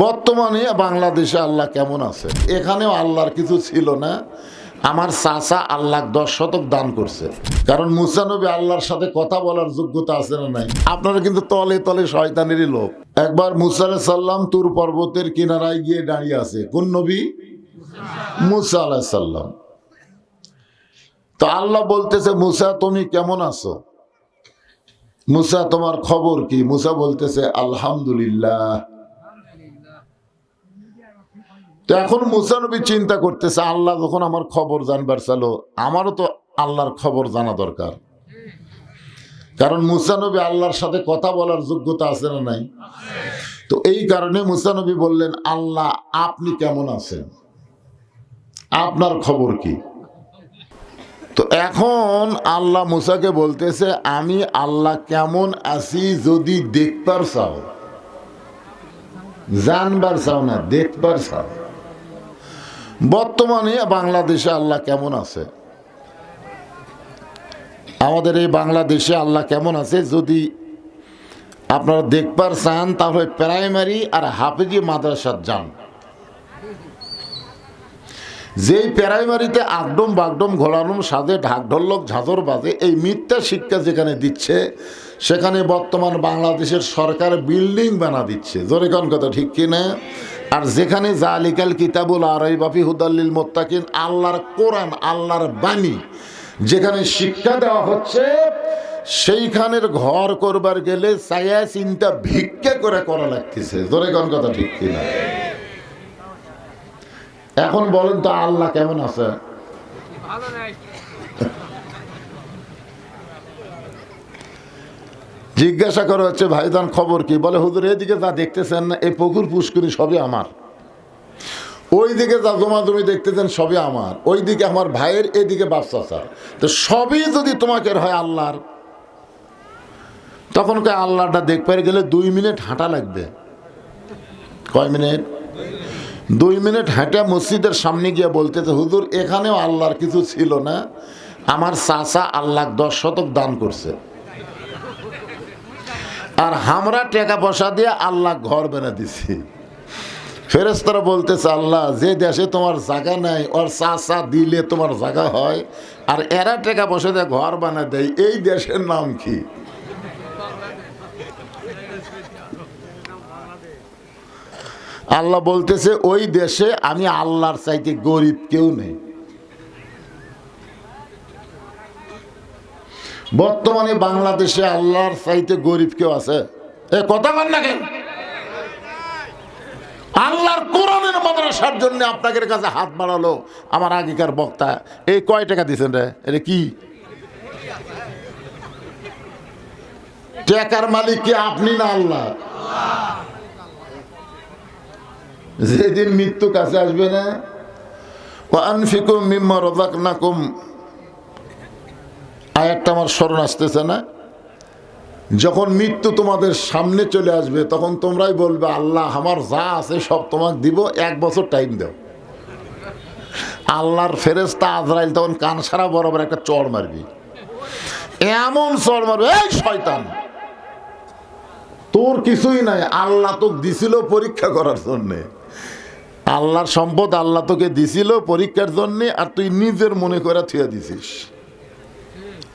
বর্তমানে বাংলাদেশে আল্লাহ কেমন আছে? এখানেও আল্লাহর কিছু ছিল না। আমার চাচা আল্লাহ 10 শতক দান করছে, কারণ মুসা নবী আল্লাহর সাথে কথা বলার যোগ্যতা আছে না নাই? আপনারা কিন্তু তলে তলে শয়তানেরই লোক। একবার মুসা আলাইহিস সালাম তুর পর্বতের কিনারায় গিয়ে দাঁড়িয়ে আছে। কোন নবী? মুসা আলাইহিস সালাম। তো আল্লাহ বলতেছে, মুসা তুমি কেমন আছো? মুসা তোমার খবর কি? মুসা বলতেছে আলহামদুলিল্লাহ। তো এখন মুসা নবী চিন্তা করতেছে, আল্লাহ যখন আমার খবর জানবার চালো, আমারও তো আল্লাহর খবর জানা দরকার। কারণ মুসা নবী আল্লাহর সাথে কথা বলার যোগ্যতা আছে না নাই? তো এই কারণে মুসা নবী বললেন, আল্লাহ আপনি কেমন আছেন, আপনার খবর কি? তো এখন আল্লাহ মুসাকে বলতেছে, আমি আল্লাহ কেমন আছি যদি দেখবার চাও, জানবার চাও না, দেখবার চাও। বর্তমানে বাংলাদেশে আল্লাহ কেমন আছে? আমাদের এই বাংলাদেশে আল্লাহ কেমন আছে যদি আপনারা দেখবার চান, তাহলে প্রাইমারি আর হাফেজি মাদ্রাসার যান। যেই প্রাইমারিতে আগডম বাগডম ঘোড়ানুম সাজে ঢাকঢোলক ঝাঁঝর বাজে, এই মিথ্যা শিক্ষা যেখানে দিচ্ছে, সেখানে বর্তমান বাংলাদেশের সরকার বিল্ডিং বানা দিচ্ছে। জোরে কোন কথা, ঠিক কিনা? আর যেখানে জালিকাল কিতাবুল আরাইবাফি হুদাল্লিল মুত্তাকিন, আল্লাহর কোরআন, আল্লাহর বাণী যেখানে শিক্ষা দেওয়া হচ্ছে, সেইখানের ঘর করবার গেলে ছায়া চিন্তা ভিক্ষা করে করা লাগতেছে। জোরে কোন কথা, ঠিক কিনা? এখন বলেন তো আল্লাহ কেমন আছে? জিজ্ঞাসা করা হচ্ছে, ভাইজান খবর কি? বলে, হুজুর এদিকে যা দেখতেছেন না, এই পুকুর পুষ্করি সবই আমার, ওই দিকে যা জমা জমি দেখতেছেন সবই আমার, ওই দিকে আমার ভাইয়ের, এদিকে বাচ্চা চার, তো সবই যদি তোমাকে হয় আল্লাহর, তখন কে আল্লাহটা দেখতে গেলে 2 মিনিট হাঁটা লাগবে। কয় মিনিট? 2 মিনিট হাঁটা মসজিদের সামনে গিয়ে বলতেছে, হুজুর এখানেও আল্লাহর কিছু ছিল না, আমার চাচা আল্লাহ 10 শতক দান করছে, আর আমরা টাকা পয়সা দিয়ে আল্লাহ ঘর বানা দিছি। ফেরেশতারা বলতেছে, আল্লাহ যে দেশে তোমার জায়গা নাই, ওর চাচা দিলে তোমার জায়গা হয়, আর এরা টাকা পয়সা দিয়ে ঘর বানা দেয়, এই দেশের নাম কি? আল্লাহ বলতেছে, ওই দেশে আমি আল্লাহর চাইতে গরিব কেউ নেই। বর্তমানে বাংলাদেশে আল্লাহর চাইতে গরিব কেউ আছে? এ কথা বল না কেন? আল্লাহর কোরআনের মাদ্রাসার জন্য আপনাদের কাছে হাত বাড়ালো আমার আগেকার বক্তা, এই কয় টাকা দিচ্ছেন রে? এটা কি টাকার মালিক কি আপনি না আল্লাহ? যেদিন মৃত্যু কাছে আসবে না, আনফিকুম মিম্মা রাযাকনাকুম, আয়াতটা আমার স্মরণ আসতেছে না, যখন মৃত্যু তোমাদের সামনে চলে আসবে, তখন তোমরাই বলবে, আল্লাহ আমার যা আছে সব তোমাকে দিব, 1 বছর টাইম দাও। আল্লাহর ফেরেশতা আজরাইল তখন কান সারা বরাবর একটা চড় মারবি, এমন চড় মারবে, এই শয়তান তোর কিছুই নাই, আল্লাহ তোকে দিছিল পরীক্ষা করার জন্যে, আল্লাহর সম্পদ আল্লাহ তোকে দিছিল পরীক্ষার জন্যে, আর তুই নিজের মনে করে থুয়ে দিছিস।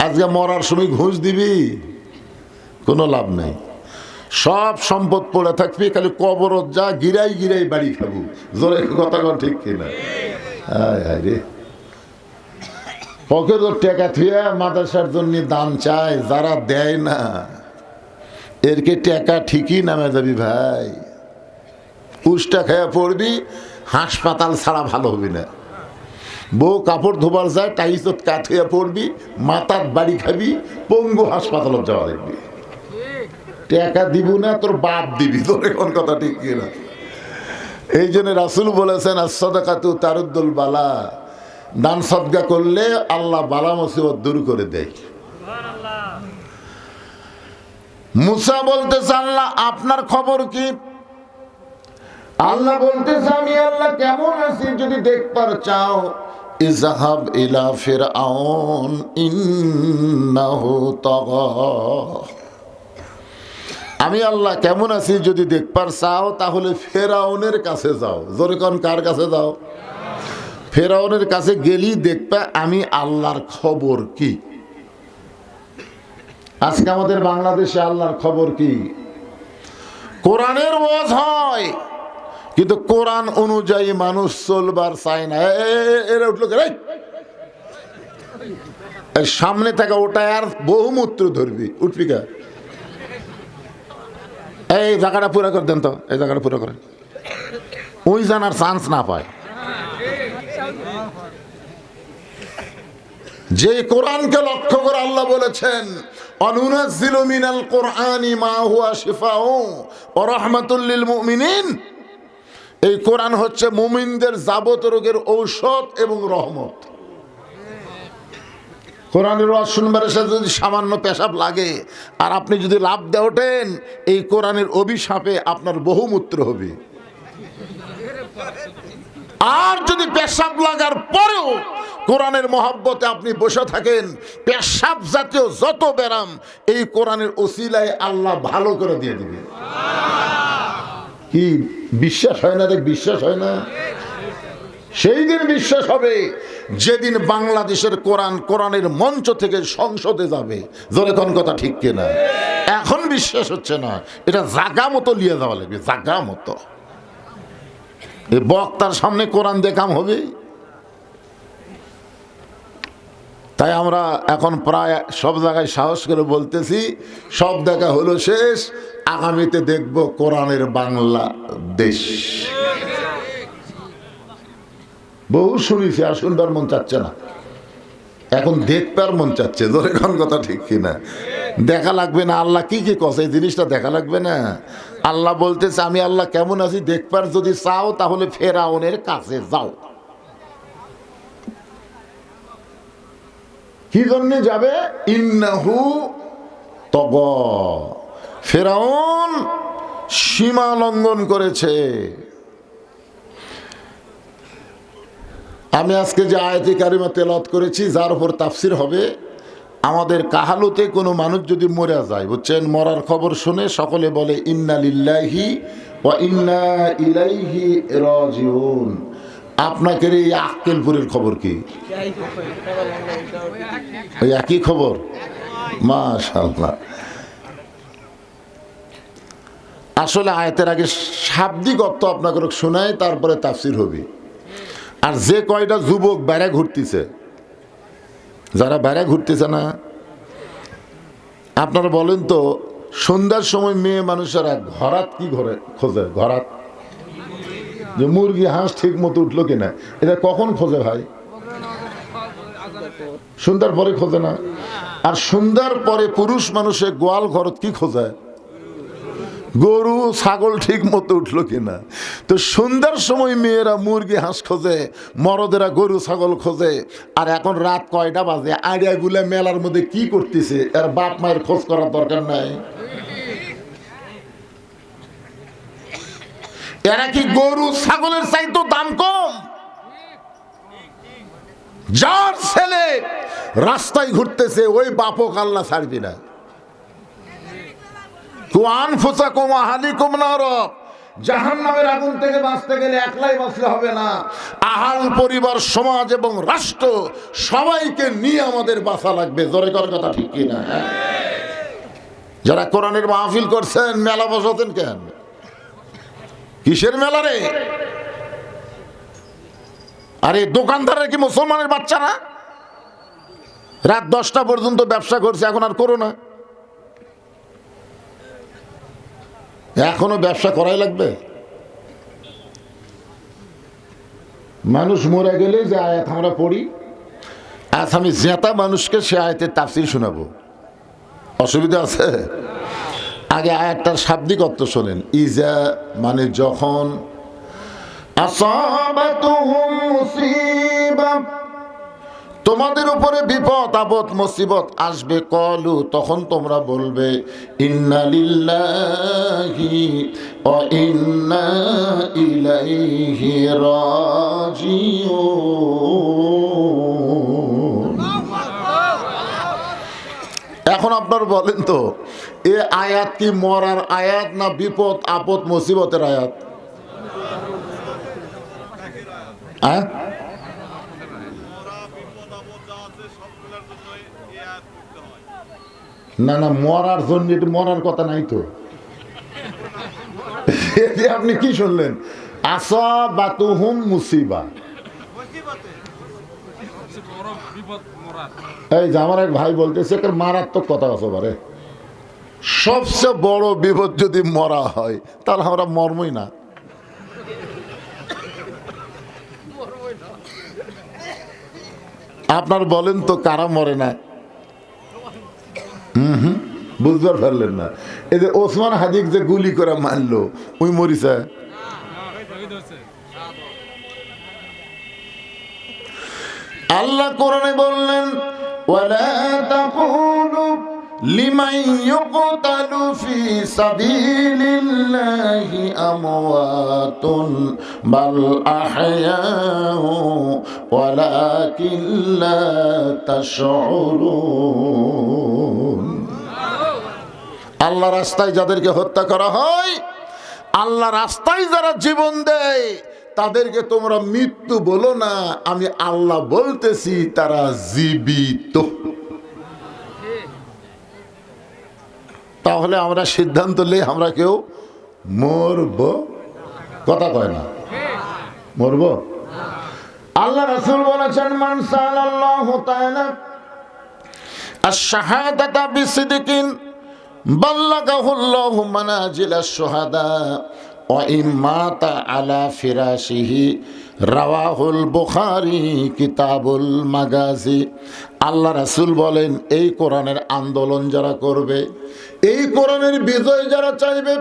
আজকে মরার সময় ঘুষ দিবি, কোনো লাভ নেই, সব সম্পদ পড়ে থাকবি, খালি কবরত যা গিরাই গিরাই বাড়ি খাবো। জোরে কথা কর, ঠিক কিনা? রে পকেট টাকা থুয়ে মাদ্রাসার জন্য দান চায়, যারা দেয় না এরকে টাকা ঠিকই নামে যাবি ভাই, পুষ্টা খেয়ে পড়বি, হাসপাতাল ছাড়া ভালো হবি না। বউ কাপড় ধোবার যায়, টাইসত কাঠ হয়ে পড়বি, মাথার বাড়ি খাবি, পঙ্গু হাসপাতালত যাওয়া দেখবি। টাকা দিব না, তোর বাপ দিবি। তোর এখন কথা ঠিক কিনা? এই জন্য রাসূল বলেছেন, as-সাদাকাতু তারুদ্দুল বালা, দান সদকা করলে আল্লাহ বালা মুসিবত দূর করে দেয়। মুসা বলতেছে, আল্লাহ আপনার খবর কি? আল্লাহ বলতেছে, আমি আল্লাহ কেমন আছি যদি দেখবার চাও, ইযহাব ইলা ফিরআউন ইন্নাহু তাগা, আমি আল্লাহ কেমন আছি যদি দেখবার চাও তাহলে ফেরাউনের কাছে যাও। জোরে কোন, কার কাছে যাও? ফেরাউনের কাছে গেলি দেখবা আমি আল্লাহর খবর কি। আজকে আমাদের বাংলাদেশে আল্লাহর খবর কি? কোরআনের ওয়াজ হয় কিন্তু কোরআন অনুযায়ী মানুষ চলবার চায় না। এরা উঠলো সামনে থাকা ওটা আর বহুমূত্র ধরবি, উঠবি কা? এই জায়গাটা পুরো করে দেন তো, এই জায়গাটা পুরো করেন, ওই জানার চান্স না পায়। যে কোরআনকে লক্ষ্য করে আল্লাহ বলেছেন অনুনাজ্জিলু মিনাল কোরআনি মা হুয়া শিফাউ ওয়া রাহমাতুল লিল মুমিনিন, এই কোরআন হচ্ছে মুমিনদের যাবতীয় রোগের ঔষধ এবং রহমত। কোরআনের ওয়াজ শুনবার সাথে যদি সামান্য পেশাব লাগে আর আপনি যদি লাভ দিয়ে ওঠেন, এই কোরআনের অভিশাপে আপনার বহুমূত্র হবে। আর যদি পেশাব লাগার পরেও কোরআনের মহব্বতে আপনি বসে থাকেন, পেশাব জাতীয় যত ব্যারাম এই কোরআনের ওসিলায় আল্লাহ ভালো করে দিয়ে দিবে। কি বিশ্বাস হয় না? দেখ, বিশ্বাস হয় না? সেই দিন বিশ্বাস হবে যেদিন বাংলাদেশের কোরআন কোরআনের মঞ্চ থেকে সংসদে যাবে। জোরে কোন কথা ঠিক কিনা? এখন বিশ্বাস হচ্ছে না, এটা জাগা মতো লিয়ে যাওয়া লাগবে, জাগা মতো। এই বক্তার সামনে কোরআন দেখাম হবে। তাই আমরা এখন প্রায় সব জায়গায় সাহস করে বলতেছি, সব দেখা হলো শেষ, আগামীতে দেখব কোরআনের বাংলাদেশ। বহু শুনেছি, আর শুনবার মন চাচ্ছে না, এখন দেখবার মন চাচ্ছে। ধরে কোন কথা ঠিক কিনা? দেখা লাগবে না আল্লাহ কি কি কছে, এই জিনিসটা দেখা লাগবে না। আল্লাহ বলতেছে আমি আল্লাহ কেমন আছি দেখবার যদি চাও তাহলে ফেরাউনের কাছে যাও। কি জন্য যাবে? ইন্নাহু তগ, ফেরাউন সীমা লঙ্ঘন করেছে। আমি আজকে যে আয়াতে কারিমা তেলাওয়াত করেছি, যার উপর তাফসির হবে, আমাদের কাহালুতে কোনো মানুষ যদি মরে যায়, বুঝছেন, মরার খবর শুনে সকলে বলে ইন্না লিল্লাহি ওয়া ইন্না ইলাইহি রাজিউন। আপনাকে এই আক্কেলপুরের খবর কি? ওই একই খবর? মাশাআল্লাহ। আসলে আয়াতের আগে শাব্দিক অর্থ আপনাকে শোনায়, তারপরে তাফসির হবে। আর যে কয়টা যুবক বেড়া ঘুরতেছে, যারা বেড়া ঘুরতেছে না, আপনারা বলেন তো, সন্ধ্যার সময় মেয়ে মানুষেরা ঘরাত কি ঘরে খোঁজে? ঘরাত, যে মুরগি হাঁস ঠিক মতো উঠলো কিনা, এটা কখন খোঁজে ভাই? সন্ধ্যার পরে খোঁজে না? আর সন্ধ্যার পরে পুরুষ মানুষের গোয়াল ঘরত কি খোঁজে? গরু ছাগল ঠিক মতো উঠলো কিনা। তো সন্ধ্যার সময় মেয়েরা মুরগি হাঁস খোঁজে, মরদেরা গরু ছাগল খোঁজে। আর এখন রাত কয়টা বাজে, আইডিয়াগুলো মেলার মধ্যে কি করতেছে এর বাপ মায়ের খোঁজ করার দরকার নাই। এরা কি গরু ছাগলের চাইতো দাম কম? যার ছেলে রাস্তায় ঘুরতেছে ওই বাপক আল্লাহ ছাড়বি না। জাহান্নামের আগুন থেকে বাঁচতে গেলে একলাই বাঁচলে হবে না, আহাল পরিবার সমাজ এবং রাষ্ট্র সবাইকে নিয়ে আমাদের বাঁচা লাগবে। জোরে করার কথা ঠিক কিনা? যারা কোরআনের মাহফিল করছেন, মেলা বসাতেন কেন? কিসের মেলা রে? আরে দোকানদারের কি মুসলমানের বাচ্চা না? রাত 10টা পর্যন্ত ব্যবসা করছে, এখন আর করো না? এখনো ব্যবসা করাই লাগবে? মানুষ মরে গেলে যে আয়াত আমরা পড়ি, আজ আমি জেতা মানুষকে সে আয়াতের তাফসীর শোনাবো, অসুবিধা আছে? আগে আয়াতটার শাব্দিক অর্থ শোনেন। ইজা মানে যখন, আসাবাতুহুম মুসিবা তোমাদের উপরে বিপদ আপদ মুসিবত আসবে, কলু তখন তোমরা বলবে ইন্না লিল্লাহি ওয়া ইন্না ইলাইহি রাজিউন। এখন আপনার বলেন তো এ আয়াত কি মরার আয়াত না বিপদ আপদ মুসিবতের আয়াত? না না, মরার জন্য, এটা মরার কথা নাই তো। আপনি কি শুনলেন? আসাবাতুহুম মুসিবা, এই যে আমার এক ভাই বলতেছে মারাত্মক কথা আছে বারে, সবচেয়ে বড় বিপদ যদি মরা হয় তাহলে আমরা মরমই না। আপনার বলেন তো কারা মরে না? বুঝবার পারলেন না? এই যে ওসমান হাদিক যে গুলি করে মারলো, ওই মরিছে? আল্লাহ কোরআনে বললেন ওয়ালা তাকুলু লিমান ইউকতালু ফি সাবিলিল্লাহি আমওয়াতুন বাল আহয়াউ ওয়ালাকিন লা তাশউরুন। আল্লাহ রাস্তায় যাদেরকে হত্যা করা হয়, আল্লাহ রাস্তায় যারা জীবন দেয় তাদেরকে তোমরা মৃত্যু বলো না, আমি আল্লাহ বলতেছি তারা জীবিত। তাহলে আমরা সিদ্ধান্ত নেই আমরা কেউ মরব, কথা কয় না, মরব। আল্লাহ রাসূল বলেছেন মান সাল্লাল্লাহু তাআলা আশ-শাহাদাতা বিসিদকিন বাল্লাগাহুল্লাহু মানাজিলাশ শুহাদা ওয়া ইম্মাতা আলা ফিরাশিহি রাওয়াহুল বুখারী কিতাবুল মাগাজি। আল্লাহ রাসূল বলেন এই কোরআনের আন্দোলন যারা করবে, এই কোরআনের বিজয় যারা চাইবে,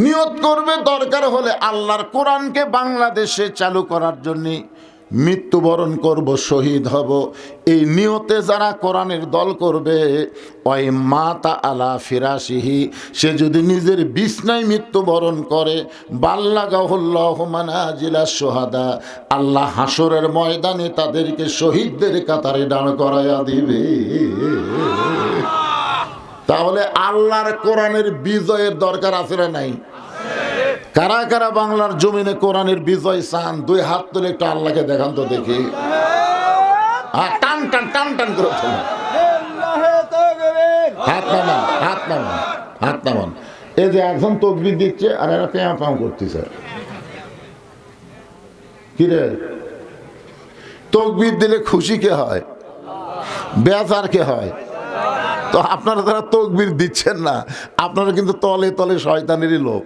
নিয়ত করবে দরকার হলে আল্লাহর কোরআনকে বাংলাদেশে চালু করার জন্য মৃত্যুবরণ করব, শহীদ হব, এই নিয়তে যারা কোরআনের দল করবে, ওই মাতা আলা ফিরাশিহি, সে যদি নিজের বিছনায় মৃত্যুবরণ করে, বাল্লাগাহুল্লাহু মানাজিলাশ শুহাদা, আল্লাহ হাসরের ময়দানে তাদেরকে শহীদদের কাতারে দাঁড় করাইয়া দিবে। তাহলে আল্লাহর কোরআনের বিজয়ের দরকার আছে না নাই? কারা কারা বাংলার জমিনে কোরআনের বিজয় চান? দুই হাত তুলে একটু আল্লাহকে দেখান তো দেখি। টান টান টান টান করে হাত নামান, হাত নামান, হাত নামান। এই যে একজন তকবীর দিচ্ছে আর এরা প্যাঁ প্যাঁ করতেছে। কিরে, তকবীর দিলে খুশি কে হয়? বেজার কে হয়? তো আপনারা যারা তকবীর দিচ্ছেন না, আপনারা কিন্তু তলে তলে শয়তানেরই লোক।